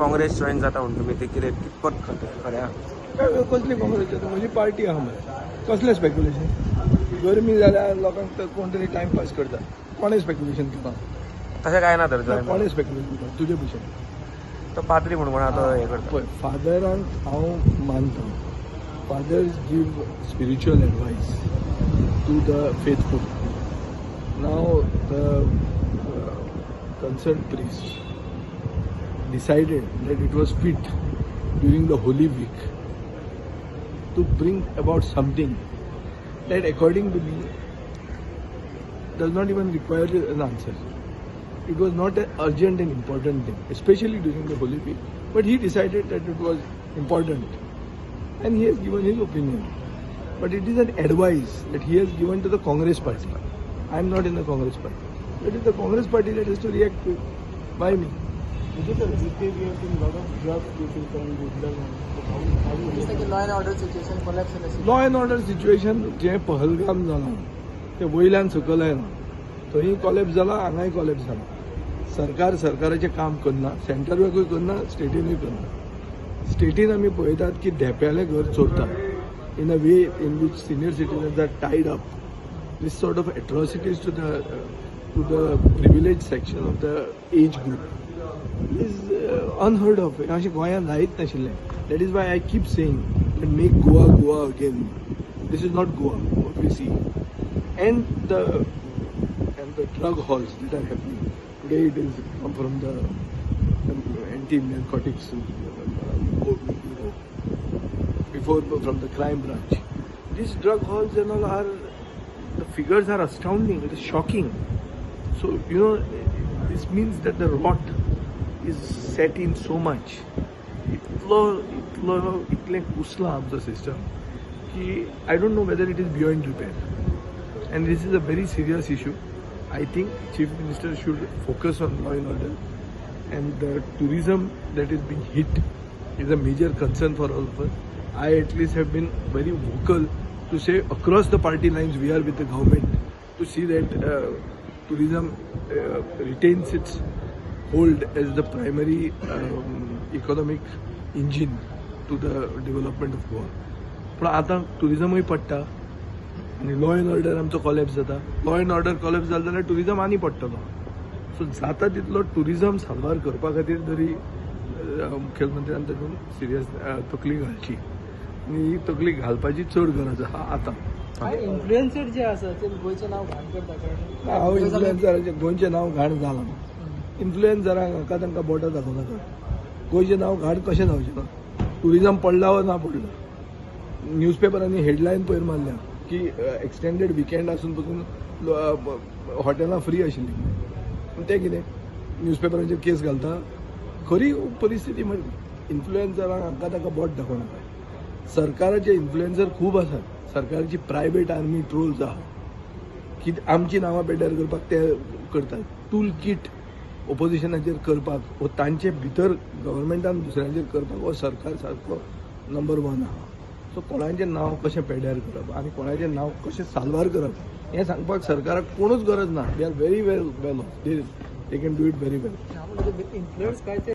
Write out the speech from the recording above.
Congress join जाता म्हणून तुम्ही ते कितपत खऱ्या कसली काँग्रेस म्हजी पार्टी आहा मरे कसलें स्पेक्युलेशन गरमी जाल्यार लोकांक कोण तरी टायमपास करता कोणें स्पेक्युलेशन केलां तशें काय ना तर जॉईन कोणें स्पेक्युलेशन केलां तुजे भशेन तो पाद्री म्हणून आतां हे करता पळय फादरांक हांव मानता fathers give spiritual advice to the faithful now the concerned priest decided that it was fit during the Holy Week to bring about something that according to me does not even require an answer. It was not an urgent and important thing, especially during the Holy Week. But he decided that it was important and he has given his opinion. But it is an advice that he has given to the Congress party. I am not in the Congress party. It is the Congress party that has to react to it. Why me? Law and order situation जे पहलगाम जाला ते वयल्यान सकल येना थंय collapse जाला हांगाय collapse जाला सरकाराचें काम करना सेंटरूय करना स्टेटीनूय करना स्टेटीन आमी पळयतात की धेप्यालें घर चोरता in a way in which senior citizens are tied up this sort of atrocities to the privileged section of the age group is unheard of. अशें गोंयांत जायत नाशिल्लें. That is why I keep saying that make Goa again. This is not Goa, what we see. And the drug halls that are happening. Today it is from the anti-narcotics bureau. Before from the crime branch. These drug halls and all are, the figures are astounding, it is shocking. So, this means that the rot is set in so much. इतलें कुसलां आमचो system की I don't know whether it is beyond repair. And this is a very serious issue. I think Chief Minister should focus on law and order. And the tourism that is being hit is a major concern for all of us. I at least have been very vocal to say across the party lines we are with the government to see that tourism retains its hold as the primary economic engine to the development of Goa. पण आतां टुरिजमूय पडटा आनी law end order आमचो collapse जाता law end order collapse जालो जाल्यार tourism आनी पडटलो सो जाता तितलो टुरिजम सांबाळ करपा खातीर तरी मुख्यमंत्र्यान तातूंत सिरियस तकली घालची आनी ही तकली घालपाची चड गरज आहा आतां इन्फ्लुएन्सर जे आसा ते गोंयचें नांव घाण करता हांव इन्फ्लुएन्सराचें गोंयचें नांव घाण जालां इन्फ्लुएन्सरांक हाका तांकां बोटां दाखोवनाका गोंयचें नांव घाण कशें जावचें ना टुरिजम पडला वा ना पडला न्यूजपेपरांनी हेडलायन पयर मारल्या की एक्सटेंडेड विकेंड आसून पसून हॉटेलां फ्री आशिल्लीं पूण तें कितें न्यूजपेपरांचेर केस घालता खरी परिस्थिती म्हणजे इन्फ्लुएन्सरांक हाका ताका बोट दाखोवनाका सरकाराचे इन्फ्लुएन्सर खूब आसात सरकारची प्रायवेट आर्मी ट्रोल्स आहा की आमची नांवां पेड्यार करपाक ते करतात टूल किट ओपोजिशनाचेर करपाक वो तांचे भितर गव्हर्मेंटान दुसऱ्यांचेर करपाक हो सरकार सारको नंबर 1 आहा सो कोणाचें नांव कशें पेड्यार करप आनी कोणाचें नांव कशें साल्वार करप हें सांगपाक सरकाराक कोणूच गरज ना they are very well of they can do it very well influence काय ते